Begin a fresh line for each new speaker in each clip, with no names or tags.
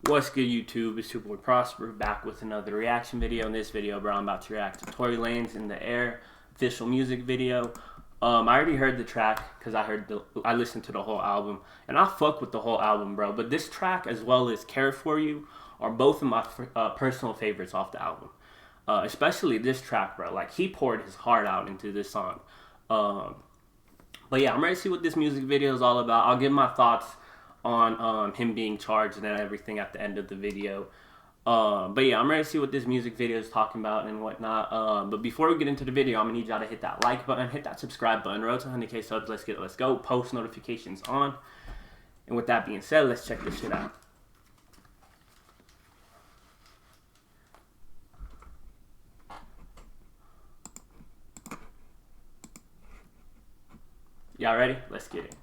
What's good, YouTube? It's Superboy Prosper back with another reaction video. In this video, bro, I'm about to react to Tory Lanez In the Air official music video. I already heard the track because I listened to the whole album, and I fuck with the whole album, bro. But this track, as well as Care For You, are both of my personal favorites off the album. Especially this track, bro. Like, he poured his heart out into this song. But yeah, I'm ready to see what this music video is all about. I'll give my thoughts on him being charged and everything at the end of the video. But yeah, I'm ready to see what this music video is talking about and whatnot. But before we get into the video, I'm gonna need y'all to hit that like button, hit that subscribe button. Road to 100K subs. Let's go. Post notifications on. And with that being said, let's check this shit out. Y'all ready? Let's get it.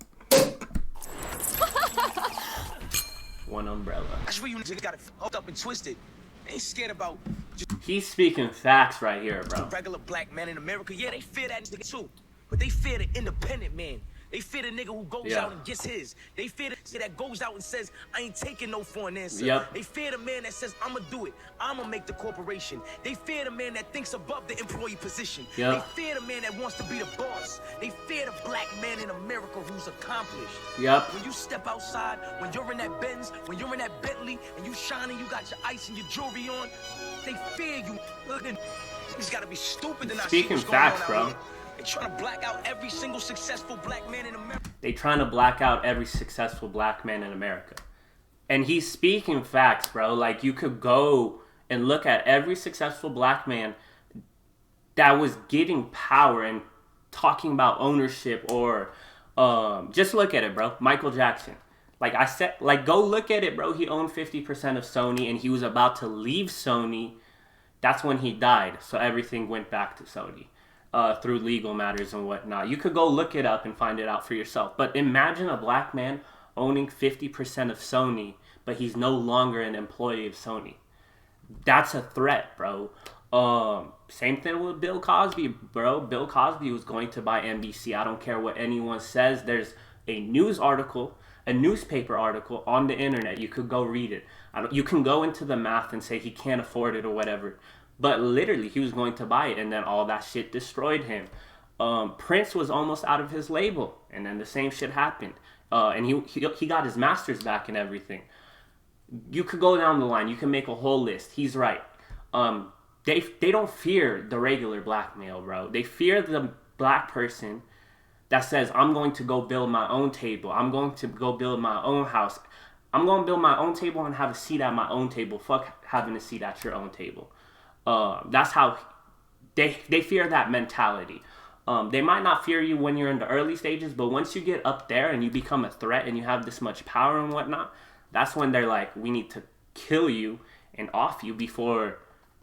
One umbrella.
That's where you got it hooked up and twisted. Ain't scared about.
He's speaking facts right here, bro.
Regular black man in America, yeah, they fear that nigga too. But they fear the independent man. They fear the nigga who goes out and gets his. They fear the nigga that goes out and says, I ain't taking no for an answer. They fear the man that says, I'ma do it. I'ma make the corporation. They fear the man that thinks above the employee position. They fear the man that wants to be the boss. They fear the black man in America who's accomplished. When you step outside, when you're in that Benz, when you're in that Bentley, and you shining, you got your ice and your jewelry on, they fear you. He's gotta be stupid to not see what's going on out here. They trying to black out every single successful black man in America.
They trying to black out every successful black man in America. And he's speaking facts, bro. Like, you could go and look at every successful black man that was getting power and talking about ownership, or just look at it, bro. Michael Jackson. Like I said, like, go look at it, bro. He owned 50% of Sony, and he was about to leave Sony. That's when he died. So everything went back to Sony. Through legal matters and whatnot. You could go look it up and find it out for yourself. But imagine a black man owning 50% of Sony, but he's no longer an employee of Sony. That's a threat, bro. Same thing with Bill Cosby, bro. Bill Cosby was going to buy NBC. I don't care what anyone says. There's a news article, a newspaper article on the internet. You could go read it. You can go into the math and say he can't afford it or whatever. But literally, he was going to buy it, and then all that shit destroyed him. Prince was almost out of his label, and then the same shit happened. And he got his masters back and everything. You could go down the line. You can make a whole list. He's right. They don't fear the regular black male, bro. They fear the black person that says, I'm going to go build my own table. I'm going to go build my own house. I'm going to build my own table and have a seat at my own table. Fuck having a seat at your own table. That's how they fear that mentality. They might not fear you when you're in the early stages, but once you get up there and you become a threat and you have this much power and whatnot, that's when they're like, we need to kill you and off you before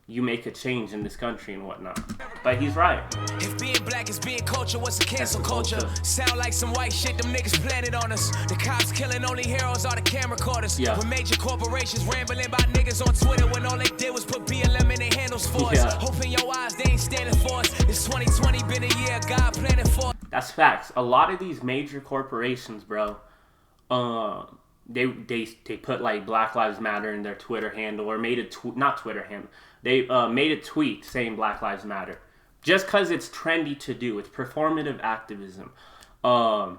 you make a change in this country and whatnot. But he's right.
If being black is being culture, what's a cancel culture? Sound like some white shit them niggas planted on us. The cops killing, only heroes are the camera recorders. When major corporations rambling about niggas on Twitter when all they did was put BLM in their handles for us. Open your eyes, they ain't standing for us. It's 2020, been a year, God planning for us.
That's facts. A lot of these major corporations, bro, they put like Black Lives Matter in their Twitter handle, or made a not Twitter handle. They made a tweet saying Black Lives Matter, just because it's trendy to do. It's performative activism. But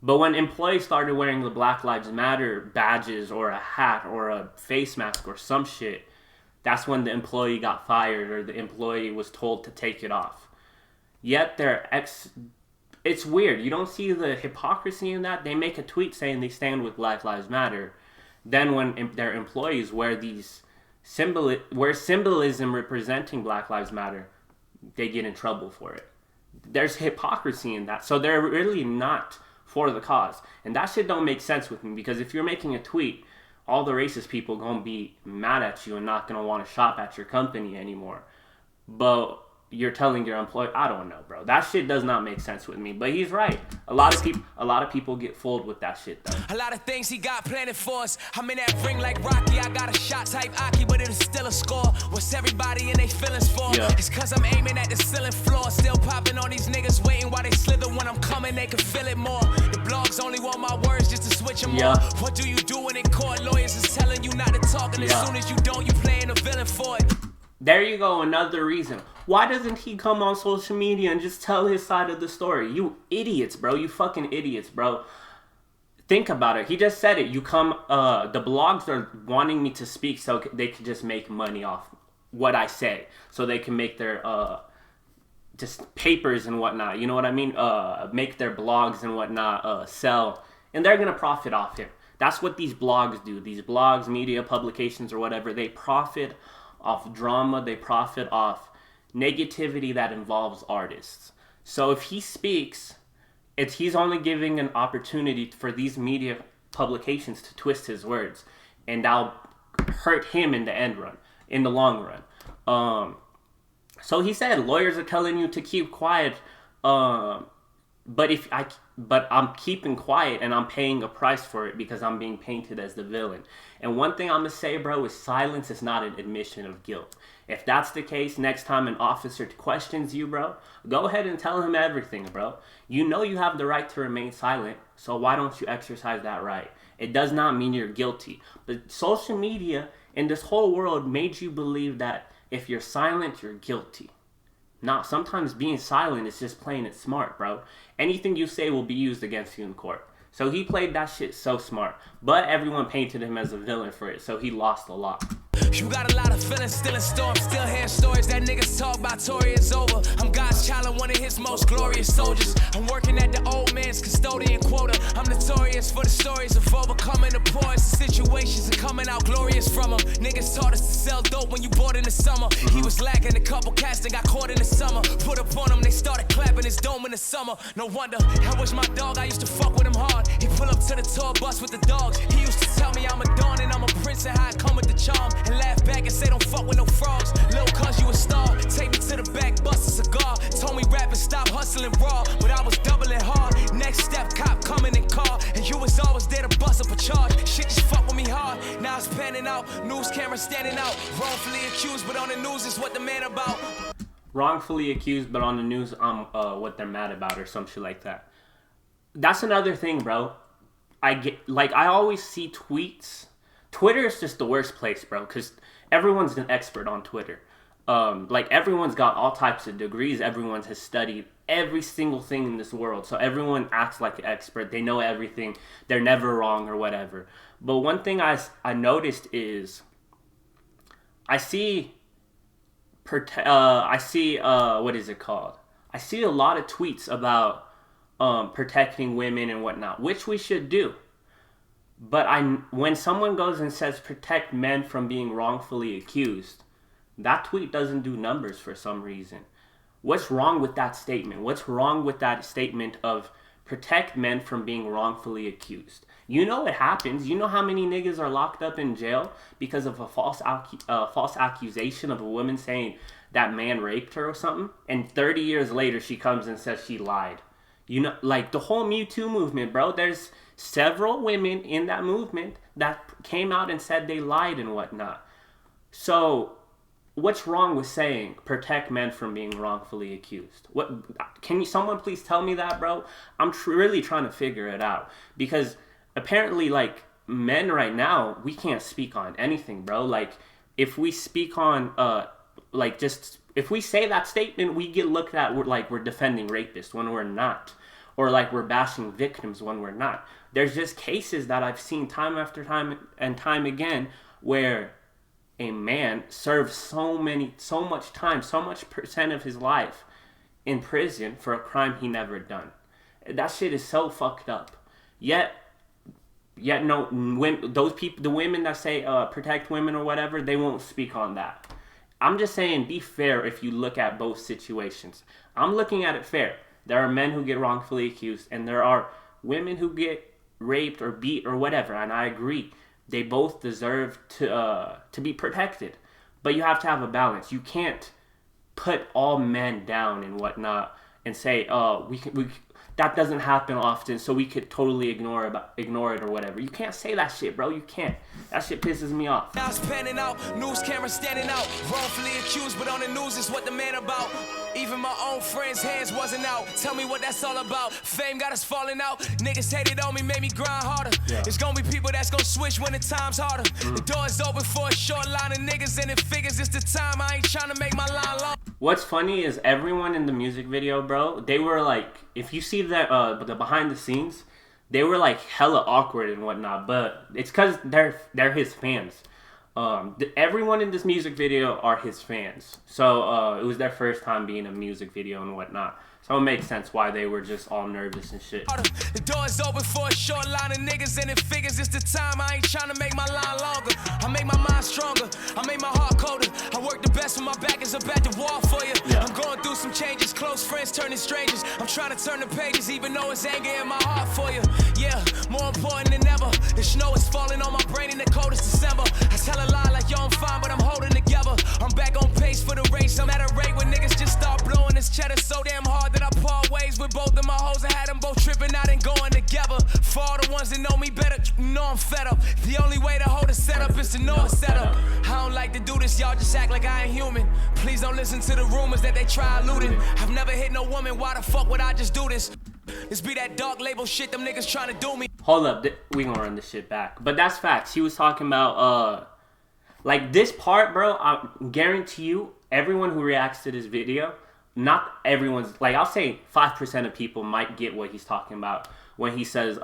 when employees started wearing the Black Lives Matter badges or a hat or a face mask or some shit, that's when the employee got fired, or the employee was told to take it off. Yet it's weird. You don't see the hypocrisy in that. They make a tweet saying they stand with Black Lives Matter. Then when their employees wear these symbolism representing Black Lives Matter, they get in trouble for it. There's hypocrisy in that. So they're really not for the cause. And that shit don't make sense with me, because if you're making a tweet, all the racist people gonna be mad at you and not gonna want to shop at your company anymore. But you're telling your employee, I don't know, bro. That shit does not make sense with me. But he's right. A lot of people get fooled with that shit, though.
A lot of things he got planted for us. I'm in that ring like Rocky. I got a shot type Aki, but it's still a score. What's everybody in they feelings for? It's cause I'm aiming at the ceiling floor. Still popping on these niggas, waiting while they slither. When I'm coming, they can feel it more. The blogs only want my words just to switch them more. What do you do when in court? Lawyers is telling you not to talking as soon as you don't, you playing a villain for it.
There you go, another reason. Why doesn't he come on social media and just tell his side of the story? You idiots, bro. You fucking idiots, bro. Think about it. He just said it. The blogs are wanting me to speak so they can just make money off what I say. So they can make their, just papers and whatnot. You know what I mean? Make their blogs and whatnot, sell. And they're going to profit off him. That's what these blogs do. These blogs, media, publications, or whatever, they profit off drama. They profit off negativity that involves artists. So if he speaks, he's only giving an opportunity for these media publications to twist his words, and that'll hurt him in the long run. So he said lawyers are telling you to keep quiet, but I'm keeping quiet and I'm paying a price for it because I'm being painted as the villain. And one thing I'm gonna say, bro, is silence is not an admission of guilt. If that's the case, next time an officer questions you, bro, go ahead and tell him everything, bro. You know you have the right to remain silent, so why don't you exercise that right? It does not mean you're guilty. But social media and this whole world made you believe that if you're silent, you're guilty. Not sometimes being silent is just playing it smart, bro. Anything you say will be used against you in court. So he played that shit so smart. But everyone painted him as a villain for it, so he lost a lot.
You got a lot of feelings still in storm, still hearing stories that niggas talk about Tory is over. I'm God's child and one of his most glorious soldiers. I'm working at the old man's custodian quota. I'm notorious for the stories of overcoming the poorest situations and coming out glorious from them. Niggas taught us to sell dope when you bought in the summer. He was lacking a couple cats that got caught in the summer. Put up on him, they started clapping his dome in the summer. No wonder, I wish my dog, I used to fuck with him hard. He pull up to the tour bus with the dogs. He used to tell me I'm a dawn and I'm a prince and how I come with the charm. And laugh back and say don't fuck with no frogs. Lil' cuz you a star. Take me to the back, bust a cigar. Told me rap and stop hustling raw, but I was doubling hard. Next step, cop coming in car, and you was always there to bust up a charge. Shit just fuck with me hard. Now it's panning out. News camera standing out. Wrongfully accused, but on the news is what the man about.
Wrongfully accused, but on the news, what they're mad about or some shit like that. That's another thing, bro. I always see tweets. Twitter is just the worst place, bro, because everyone's an expert on Twitter. Everyone's got all types of degrees. Everyone has studied every single thing in this world. So everyone acts like an expert. They know everything. They're never wrong or whatever. But one thing I noticed is I see what is it called? I see a lot of tweets about protecting women and whatnot, which we should do. But when someone goes and says protect men from being wrongfully accused, that tweet doesn't do numbers for some reason. What's wrong with that statement? What's wrong with that statement of protect men from being wrongfully accused? You know it happens. You know how many niggas are locked up in jail because of a false accusation of a woman saying that man raped her or something? And 30 years later, she comes and says she lied. You know, like the whole Me Too movement, bro. There's several women in that movement that came out and said they lied and whatnot. So what's wrong with saying protect men from being wrongfully accused? Someone please tell me that, bro? I'm really trying to figure it out, because apparently, like, men right now, we can't speak on anything, bro. Like, if we speak on if we say that statement, we get looked at we're defending rapists when we're not, or like we're bashing victims when we're not. There's just cases that I've seen time after time and time again where a man serves so much time, so much percent of his life in prison for a crime he never done. That shit is so fucked up. Yet no, those people, the women that say protect women or whatever, they won't speak on that. I'm just saying, be fair if you look at both situations. I'm looking at it fair. There are men who get wrongfully accused, and there are women who get raped or beat or whatever, and I agree. They both deserve to be protected. But you have to have a balance. You can't put all men down and whatnot and say, that doesn't happen often, so we could totally ignore it or whatever. You can't say that shit, bro. You can't. That shit pisses me off.
Now it's panning out, news camera standing out, wrongfully accused, but on the news is what the man about. Even my own friends' hands wasn't out. Tell me what that's all about. Fame got us falling out. Niggas hated on me, made me grind harder. Yeah. It's gonna be people that's gonna switch when the time's harder. The door is open for a short line of niggas, and it figures it's the time. I ain't trying to make my line long.
What's funny is everyone in the music video, bro, they were like, if you see the behind the scenes, they were like hella awkward and whatnot, but it's because they're his fans. Everyone in this music video are his fans, so it was their first time being in a music video and whatnot. So it makes sense why they were just all nervous and shit.
The door is open for a short line of niggas, and it figures it's the time. I ain't trying to make my line longer. I make my mind stronger. I make my heart colder. I work the best when my back is up at the wall for you. Yeah. I'm going through some changes. Close friends turning strangers. I'm trying to turn the pages, even though it's anger in my heart for you. Yeah, more important than ever. The snow is falling on my brain in the coldest December. I tell a lie like yo, I'm fine, but I'm holding together. I'm back on pace for the race. I'm at a rate where niggas just start blowing this cheddar so damn hard that I part ways with both of my hoes. I had them both tripping out and going together. For all the ones that know me better, you know I'm fed up. The only way to hold a setup is to know a setup. I don't like to do this, y'all just act like I ain't human. Please don't listen to the rumors that they try eluding. I've never hit no woman, why the fuck would I just do this? This be that dark label shit them niggas trying to do me.
Hold up, we gonna run this shit back. But that's facts. He was talking about, like this part, bro, I guarantee you, everyone who reacts to this video, not everyone's, like I'll say 5% of people might get what he's talking about when he says,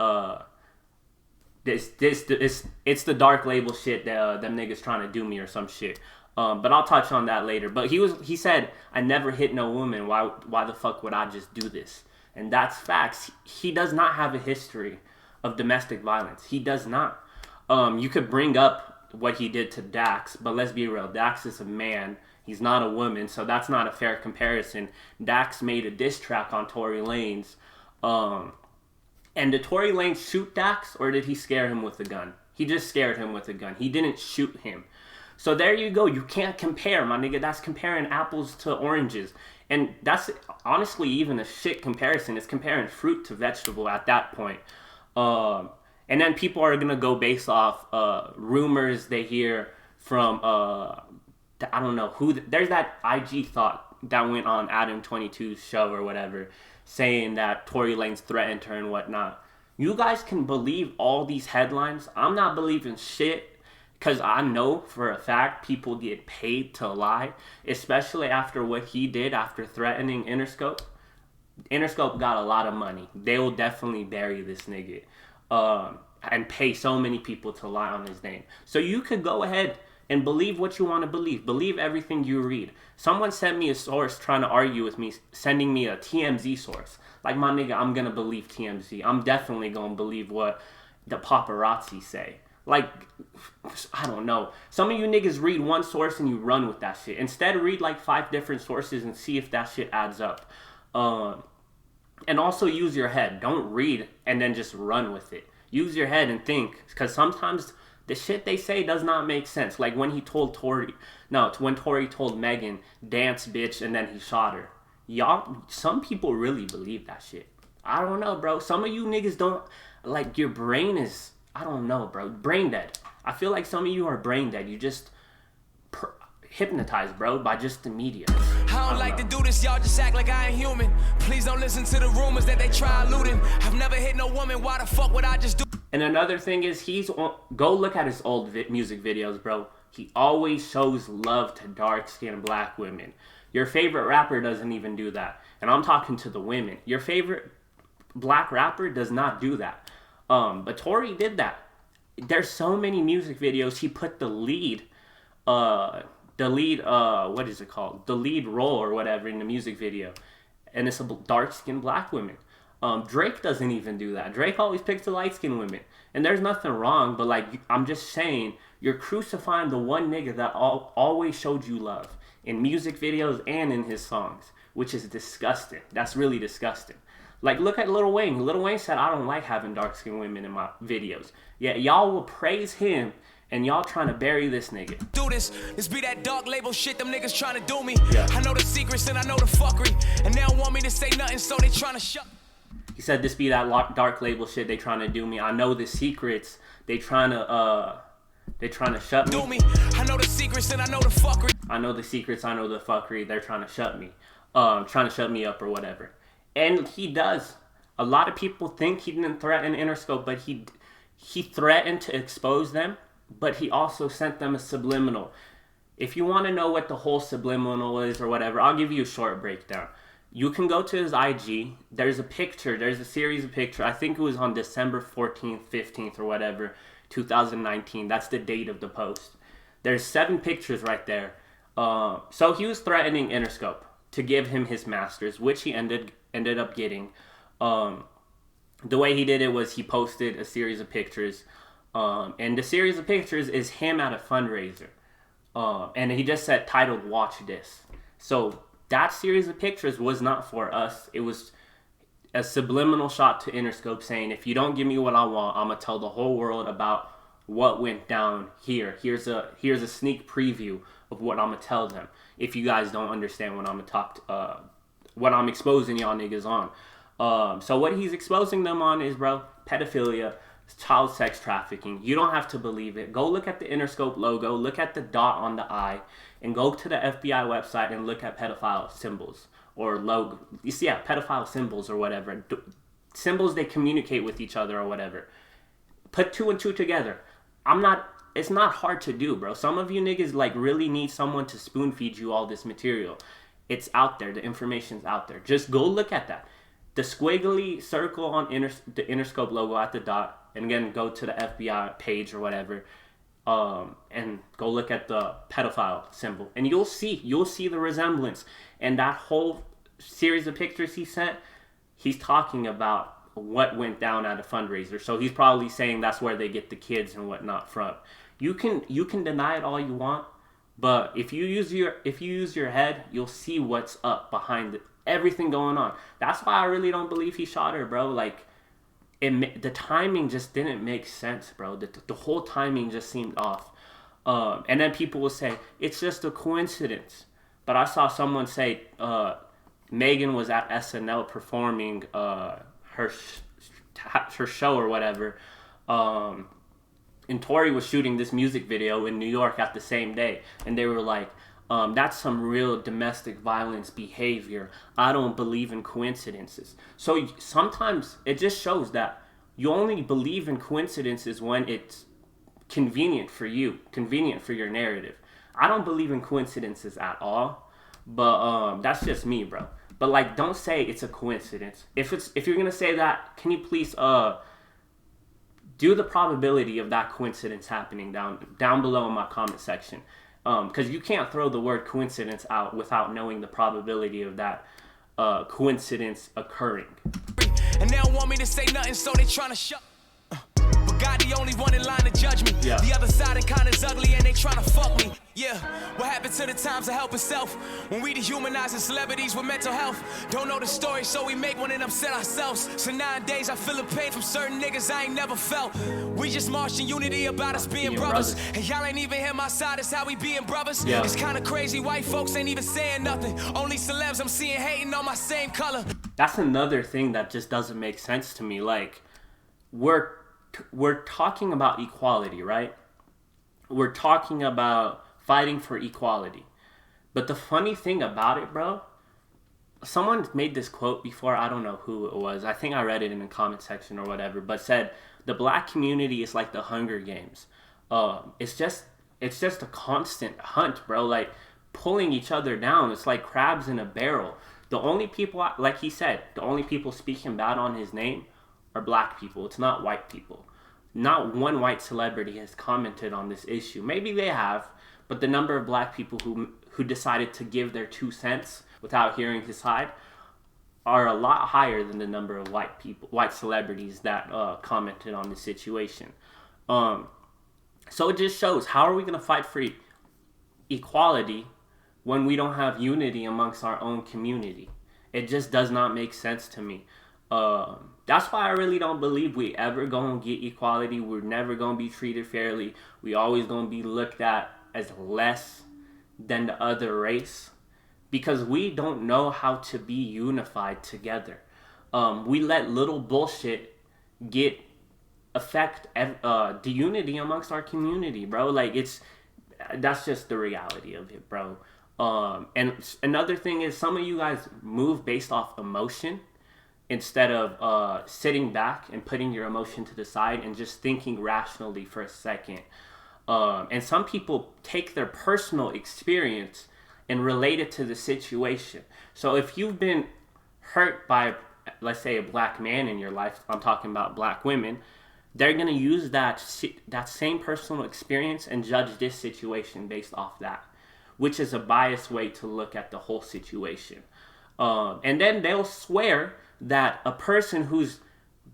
it's the dark label shit that them niggas trying to do me or some shit. But I'll touch on that later. But he said, I never hit no woman. Why the fuck would I just do this? And that's facts. He does not have a history of domestic violence. He does not. You could bring up what he did to Dax, but let's be real. Dax is a man. He's not a woman, so that's not a fair comparison. Dax made a diss track on Tory Lanez. And did Tory Lanez shoot Dax, or did he scare him with a gun? He just scared him with a gun. He didn't shoot him. So there you go. You can't compare, my nigga. That's comparing apples to oranges. And that's honestly even a shit comparison. It's comparing fruit to vegetable at that point. And then people are going to go based off rumors they hear from, I don't know who. There's that IG thought that went on Adam 22's show or whatever, saying that Tory Lanez threatened her and whatnot. You guys can believe all these headlines. I'm not believing shit. Because I know for a fact people get paid to lie, especially after what he did after threatening Interscope. Interscope got a lot of money. They will definitely bury this nigga and pay so many people to lie on his name. So you could go ahead and believe what you want to believe. Believe everything you read. Someone sent me a source trying to argue with me, sending me a TMZ source. Like, my nigga, I'm going to believe TMZ. I'm definitely going to believe what the paparazzi say. Like, I don't know. Some of you niggas read one source and you run with that shit. Instead, read like 5 different sources and see if that shit adds up. And also use your head. Don't read and then just run with it. Use your head and think. Because sometimes the shit they say does not make sense. Like when when Tory told Megan, dance bitch, and then he shot her. Y'all, some people really believe that shit. I don't know, bro. Some of you niggas don't, like, your brain is, I don't know, bro. Brain dead. I feel like some of you are brain dead. You just hypnotized, bro, by just the media.
I don't like to do this, y'all just act like I ain't human. Please don't listen to the rumors that they try eluding. I've never hit no woman, why the fuck would I just do?
And another thing is, go look at his old music videos, bro. He always shows love to dark-skinned black women. Your favorite rapper doesn't even do that. And I'm talking to the women. Your favorite black rapper does not do that. But Tory did that. There's so many music videos. He put the lead role or whatever in the music video. And it's a dark-skinned black woman. Drake doesn't even do that. Drake always picks the light-skinned women. And there's nothing wrong, but like, I'm just saying, you're crucifying the one nigga that always showed you love in music videos and in his songs, which is disgusting. That's really disgusting. Like, look at Lil Wayne. Lil Wayne said, I don't like having dark-skinned women in my videos. Yeah, y'all will praise him, and y'all trying to bury this nigga.
Do this be that dark label shit them niggas trying to do me. Yeah. I know the secrets and I know the fuckery, and they don't want me to say nothing, so they trying to shut.
He said, "This be that dark label shit. They trying to do me. I know the secrets. They trying to shut me.
Do me. I know the secrets and I know the fuckery.
I know the secrets. I know the fuckery. They're trying to shut me. Trying to shut me up or whatever." And he does. A lot of people think he didn't threaten Interscope, but he threatened to expose them. But he also sent them a subliminal. If you want to know what the whole subliminal is or whatever, I'll give you a short breakdown. You can go to his IG. There's a picture. There's a series of pictures. I think it was on December 14th, 15th, or whatever, 2019. That's the date of the post. There's 7 pictures right there. So he was threatening Interscope to give him his masters, which he ended up getting. The way he did it was he posted a series of pictures. And the series of pictures is him at a fundraiser. And he just said, titled, "Watch This." So that series of pictures was not for us. It was a subliminal shot to Interscope saying, if you don't give me what I want, I'm going to tell the whole world about what went down here. Here's a sneak preview of what I'm going to tell them. If you guys don't understand what I'm going to what I'm exposing y'all niggas on. So what he's exposing them on is, bro, pedophilia, child sex trafficking. You don't have to believe it. Go look at the Interscope logo, look at the dot on the I, and go to the FBI website and look at pedophile symbols or logo. You see, pedophile symbols or whatever. Symbols they communicate with each other or whatever. Put 2 and 2 together. It's not hard to do, bro. Some of you niggas like really need someone to spoon feed you all this material. It's out there. The information's out there. Just go look at that. The squiggly circle on the Interscope logo at the dot. And again, go to the FBI page or whatever, and go look at the pedophile symbol, and you'll see the resemblance. And that whole series of pictures he sent, he's talking about what went down at a fundraiser. So he's probably saying that's where they get the kids and whatnot from. You can deny it all you want, but if you use your head, you'll see what's up behind everything going on. That's why I really don't believe he shot her, bro. Like. The timing just didn't make sense, bro. The whole timing just seemed off. And then people will say, it's just a coincidence. But I saw someone say Megan was at SNL performing her show or whatever. And Tory was shooting this music video in New York at the same day. And they were like, that's some real domestic violence behavior. I don't believe in coincidences. So sometimes it just shows that you only believe in coincidences when it's convenient for you, convenient for your narrative. I don't believe in coincidences at all, but that's just me, bro. But like, don't say it's a coincidence. If you're gonna say that, can you please do the probability of that coincidence happening down below in my comment section. Because you can't throw the word coincidence out without knowing the probability of that coincidence occurring.
And they don't want me to say nothing, so they trying to shut. But God, the only one in line to judge me. Yeah. The other side and kind is ugly, and they trying to fuck me. Yeah. What happened to the times of help itself? When we dehumanizing celebrities with mental health. Don't know the story, so we make one and upset ourselves. So nowadays I feel the pain from certain niggas I ain't never felt. We just marched in unity about us being brothers. And y'all ain't even hear my side, it's how we being brothers. Yeah. It's kind of crazy, white folks ain't even saying nothing. Only celebs I'm seeing hating on my same color.
That's another thing that just doesn't make sense to me. Like, we're talking about equality, right? We're talking about fighting for equality. But the funny thing about it, bro, someone made this quote before. I don't know who it was. I think I read it in the comment section or whatever, but said the black community is like the Hunger Games. It's just a constant hunt, bro. Like pulling each other down. It's like crabs in a barrel. The only people, like he said, the only people speaking bad on his name are black people. It's not white people. Not one white celebrity has commented on this issue. Maybe they have, but the number of black people who decided to give their 2 cents without hearing his side are a lot higher than the number of white celebrities that commented on the situation. So it just shows, how are we going to fight for equality when we don't have unity amongst our own community? It just does not make sense to me. That's why I really don't believe we ever gonna get equality. We're never gonna be treated fairly. We always gonna be looked at as less than the other race because we don't know how to be unified together. We let little bullshit get affect the unity amongst our community, bro. Like that's just the reality of it, bro. And another thing is some of you guys move based off emotion instead of sitting back and putting your emotion to the side and just thinking rationally for a second. And some people take their personal experience and relate it to the situation. So if you've been hurt by, let's say, a black man in your life, I'm talking about black women, they're going to use that same personal experience and judge this situation based off that, which is a biased way to look at the whole situation. And then they'll swear that a person who's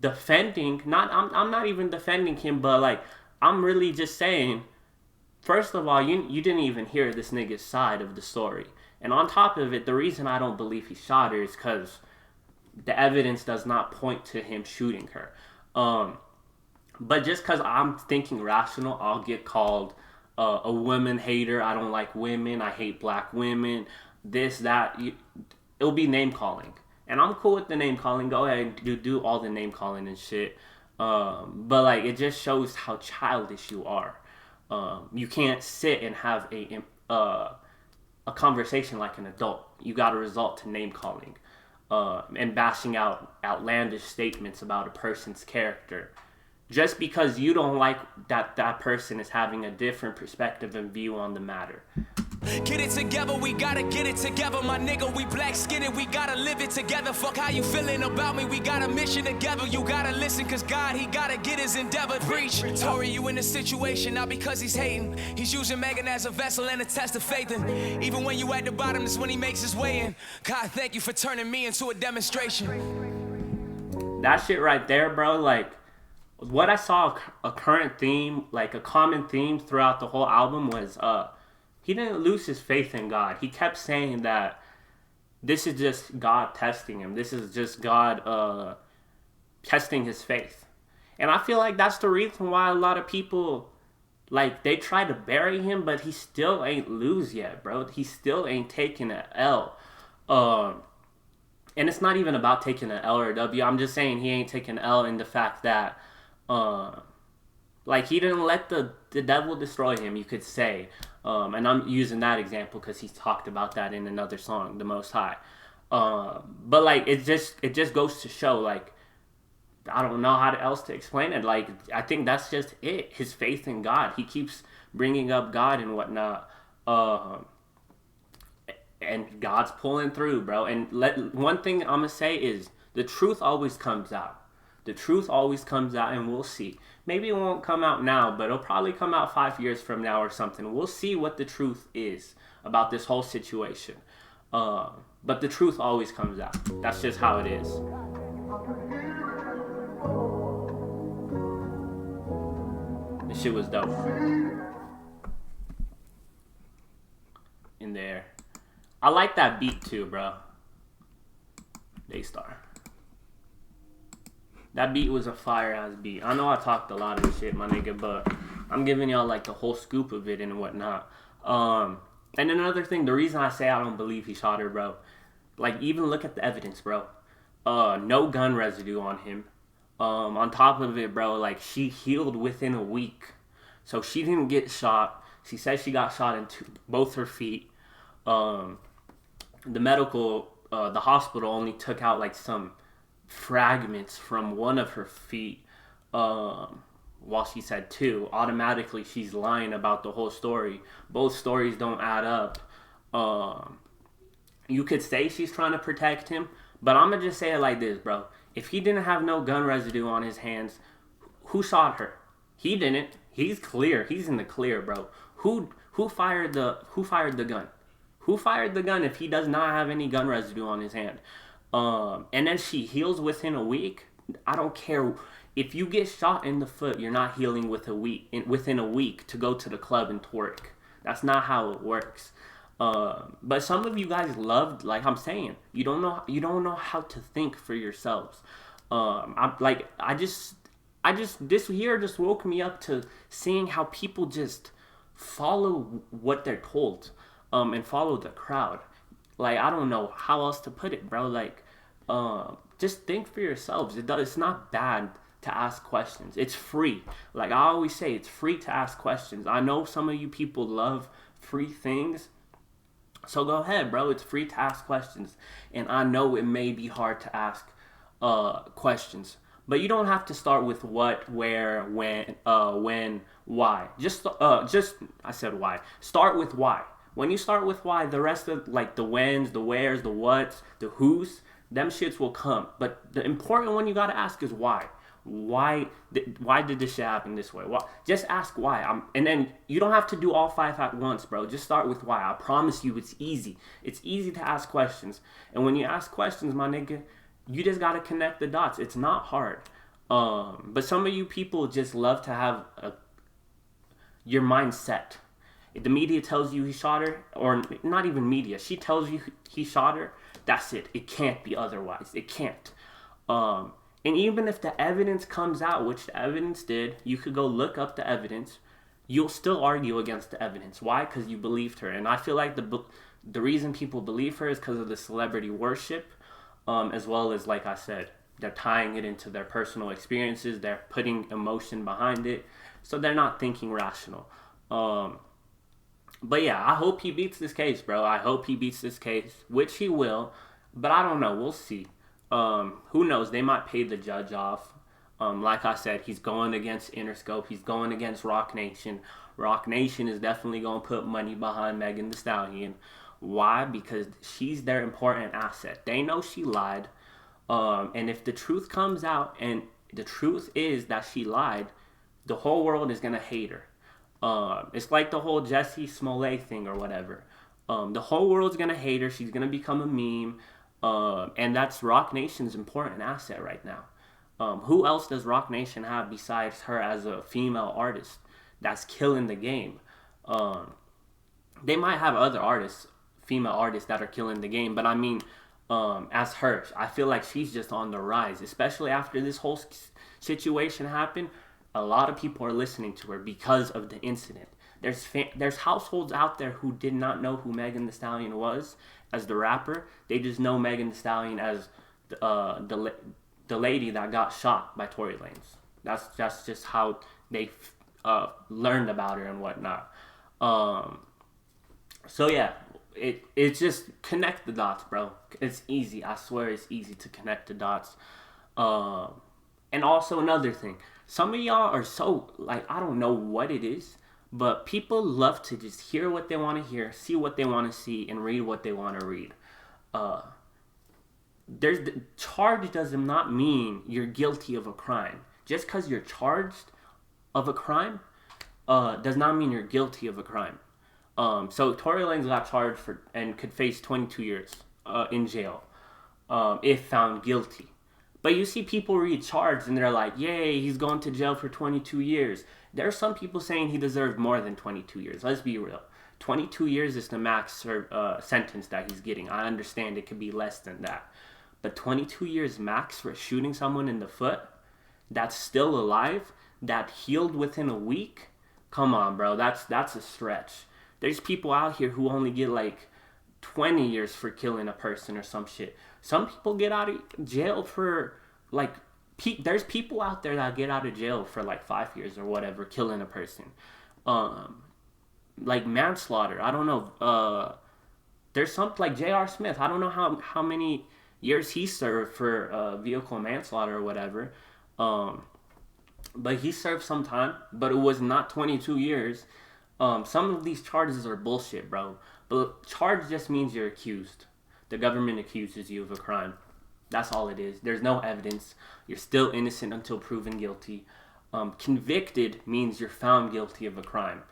defending, I'm not even defending him, but like, I'm really just saying, first of all, you didn't even hear this nigga's side of the story. And on top of it, the reason I don't believe he shot her is because the evidence does not point to him shooting her. But just because I'm thinking rational, I'll get called a woman hater. I don't like women. I hate black women. This, that. It'll be name calling. And I'm cool with the name calling. Go ahead and do all the name calling and shit. But like, it just shows how childish you are. You can't sit and have a conversation like an adult. You got to resort to name calling and bashing out outlandish statements about a person's character. Just because you don't like that person is having a different perspective and view on the matter.
Get it together, we gotta get it together, my nigga. We black skinned, we gotta live it together. Fuck how you feeling about me, we got a mission together. You gotta listen, cause God, he gotta get his endeavor. Preach, Tory, you in the situation, not because he's hating. He's using Megan as a vessel and a test of faith. And even when you at the bottom, is when he makes his way in. God, thank you for turning me into a demonstration.
That shit right there, bro, like, what I saw a current theme, like a common theme throughout the whole album was, he didn't lose his faith in God. He kept saying that this is just God testing him. This is just God testing his faith. And I feel like that's the reason why a lot of people, like, they try to bury him, but he still ain't lose yet, bro. He still ain't taking an L. And it's not even about taking an L or a W. I'm just saying he ain't taking an L in the fact that, like, he didn't let the devil destroy him, you could say. And I'm using that example because he talked about that in another song, The Most High. But like, it just goes to show, like, I don't know how else to explain it. Like, I think that's just it. His faith in God. He keeps bringing up God and whatnot. And God's pulling through, bro. And one thing I'm gonna say is the truth always comes out. The truth always comes out, and we'll see. Maybe it won't come out now, but it'll probably come out 5 years from now or something. We'll see what the truth is about this whole situation. But the truth always comes out. That's just how it is. This shit was dope. In there. I like that beat too, bro. Daystar. That beat was a fire-ass beat. I know I talked a lot of shit, my nigga, but I'm giving y'all, like, the whole scoop of it and whatnot. And another thing, the reason I say I don't believe he shot her, bro, like, even look at the evidence, bro. No gun residue on him. On top of it, bro, like, she healed within a week. So she didn't get shot. She said she got shot in both her feet. The hospital only took out, like, some fragments from one of her feet, while she said two. Automatically she's lying about the whole story. Both stories don't add up. You could say she's trying to protect him, but I'm gonna just say it like this, bro. If he didn't have no gun residue on his hands, who shot her? He didn't. He's clear. He's in the clear, bro. Who fired the gun? Who fired the gun if he does not have any gun residue on his hand? And then she heals within a week. I don't care if you get shot in the foot. You're not healing within a week to go to the club and twerk. That's not how it works. But some of you guys loved, like I'm saying, you don't know how to think for yourselves. This year just woke me up to seeing how people just follow what they're told, and follow the crowd. Like, I don't know how else to put it, bro. Like, just think for yourselves. It's not bad to ask questions. It's free. Like I always say, it's free to ask questions. I know some of you people love free things. So go ahead, bro. It's free to ask questions. And I know it may be hard to ask questions. But you don't have to start with what, where, when, why. Just I said why. Start with why. When you start with why, the rest of like the whens, the wheres, the whats, the who's, them shits will come. But the important one you gotta ask is why. Why did this shit happen this way? Why? Just ask why. And then you don't have to do all 5 at once, bro. Just start with why. I promise you, it's easy. It's easy to ask questions. And when you ask questions, my nigga, you just gotta connect the dots. It's not hard. But some of you people just love to have your mind set. If the media tells you he shot her, or not even media, she tells you he shot her, that's it. It can't be otherwise. It can't. And even if the evidence comes out, which the evidence did, you could go look up the evidence. You'll still argue against the evidence. Why? Because you believed her. And I feel like the reason people believe her is because of the celebrity worship, as well as, like I said, they're tying it into their personal experiences. They're putting emotion behind it. So they're not thinking rational. But yeah, I hope he beats this case, bro. I hope he beats this case, which he will. But I don't know. We'll see. Who knows? They might pay the judge off. Like I said, he's going against Interscope. He's going against Rock Nation. Rock Nation is definitely going to put money behind Megan Thee Stallion. Why? Because she's their important asset. They know she lied. And if the truth comes out, and the truth is that she lied, the whole world is going to hate her. It's like the whole Jussie Smollett thing or whatever. The whole world's going to hate her. She's going to become a meme. And that's Rock Nation's important asset right now. Who else does Rock Nation have besides her as a female artist that's killing the game? They might have other artists, female artists that are killing the game, but I mean, as her, I feel like she's just on the rise, especially after this whole situation happened. A lot of people are listening to her because of the incident. There's households out there who did not know who Megan Thee Stallion was as the rapper. They just know Megan Thee Stallion as the lady that got shot by Tory Lanez. That's just how they learned about her and whatnot. So yeah, it's just connect the dots, bro. It's easy. I swear it's easy to connect the dots. And also another thing, some of y'all are so, like, I don't know what it is, but people love to just hear what they want to hear, see what they want to see, and read what they want to read. Charge does not mean you're guilty of a crime. Just because you're charged of a crime does not mean you're guilty of a crime. So Tory Lanez got charged for and could face 22 years in jail if found guilty. But you see people read charged and they're like, yay, he's going to jail for 22 years. There are some people saying he deserved more than 22 years. Let's be real. 22 years is the max sentence that he's getting. I understand it could be less than that. But 22 years max for shooting someone in the foot that's still alive, that healed within a week? Come on, bro. That's a stretch. There's people out here who only get like 20 years for killing a person or some shit. Some people get out of jail for like... There's people out there that get out of jail for like 5 years or whatever, killing a person. Like manslaughter. I don't know. There's some like J.R. Smith. I don't know how many years he served for vehicle manslaughter or whatever. But he served some time, but it was not 22 years. Some of these charges are bullshit, bro. But charge just means you're accused. The government accuses you of a crime. That's all it is. There's no evidence. You're still innocent until proven guilty. Convicted means you're found guilty of a crime.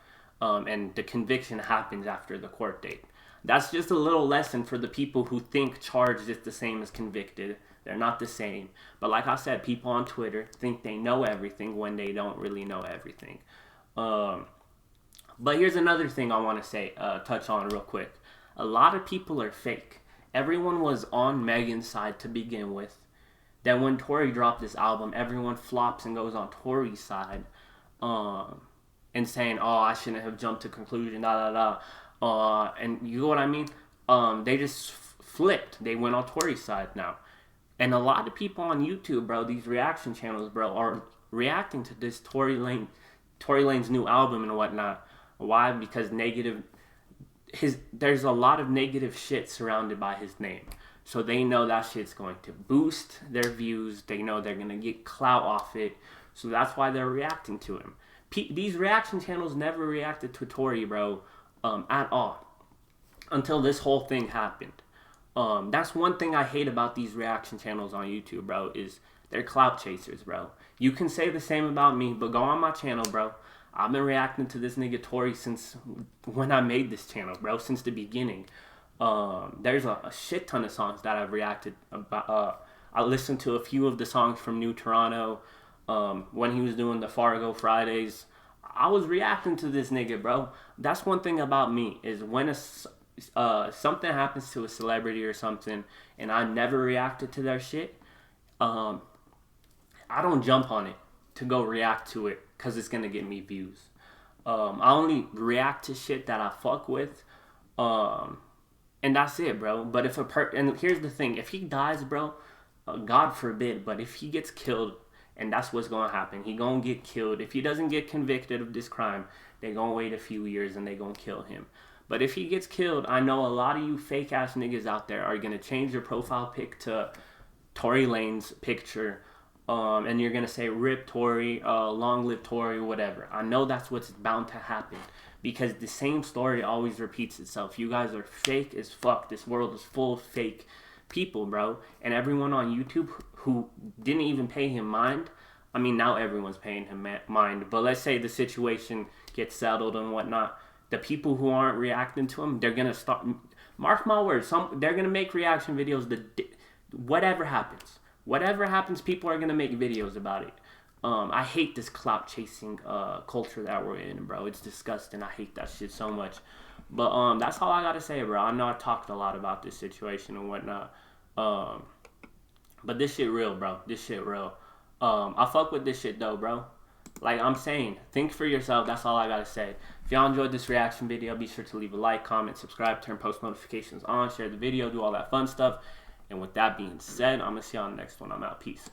And the conviction happens after the court date. That's just a little lesson for the people who think charged is the same as convicted. They're not the same. But like I said, people on Twitter think they know everything when they don't really know everything. But here's another thing I want to say, touch on real quick. A lot of people are fake. Everyone was on Megan's side to begin with. Then when Tory dropped this album, everyone flops and goes on Tory's side. And saying, oh, I shouldn't have jumped to conclusion, and you know what I mean? They just flipped. They went on Tory's side now. And a lot of people on YouTube, bro, these reaction channels, bro, are reacting to this Tory Lanez new album and whatnot. Why? Because there's a lot of negative shit surrounded by his name. So they know that shit's going to boost their views. They know they're going to get clout off it. So that's why they're reacting to him. These reaction channels never reacted to Tory, bro, at all. Until this whole thing happened. That's one thing I hate about these reaction channels on YouTube, bro, is they're clout chasers, bro. You can say the same about me, but go on my channel, bro. I've been reacting to this nigga Tory since when I made this channel, bro, since the beginning. There's a shit ton of songs that I've reacted about. I listened to a few of the songs from New Toronto when he was doing the Fargo Fridays. I was reacting to this nigga, bro. That's one thing about me, is when something happens to a celebrity or something and I never reacted to their shit, I don't jump on it to go react to it because it's gonna get me views. I only react to shit that I fuck with, and that's it, bro. But if and here's the thing, if he dies, bro, God forbid, but if he gets killed, and that's what's gonna happen, he gonna get killed. If he doesn't get convicted of this crime, they gonna wait a few years and they gonna kill him. But if he gets killed, I know a lot of you fake ass niggas out there are gonna change your profile pic to Tory Lanez picture, and you're gonna say "Rip Tory," "Long live Tory," whatever. I know that's what's bound to happen because the same story always repeats itself. You guys are fake as fuck. This world is full of fake people, bro. And everyone on YouTube who didn't even pay him mind. I mean, now everyone's paying him mind. But let's say the situation gets settled and whatnot. The people who aren't reacting to him, they're gonna start. Mark my words. They're gonna make reaction videos. Whatever happens, people are gonna make videos about it. I hate this clout chasing culture that we're in, bro. It's disgusting. I hate that shit so much. But that's all I gotta say, bro. I know I talked a lot about this situation and whatnot. But this shit real, bro. This shit real. I fuck with this shit though, bro. Like I'm saying, think for yourself. That's all I gotta say. If y'all enjoyed this reaction video, be sure to leave a like, comment, subscribe, turn post notifications on, share the video, do all that fun stuff. And with that being said, I'm gonna see y'all on the next one. I'm out. Peace.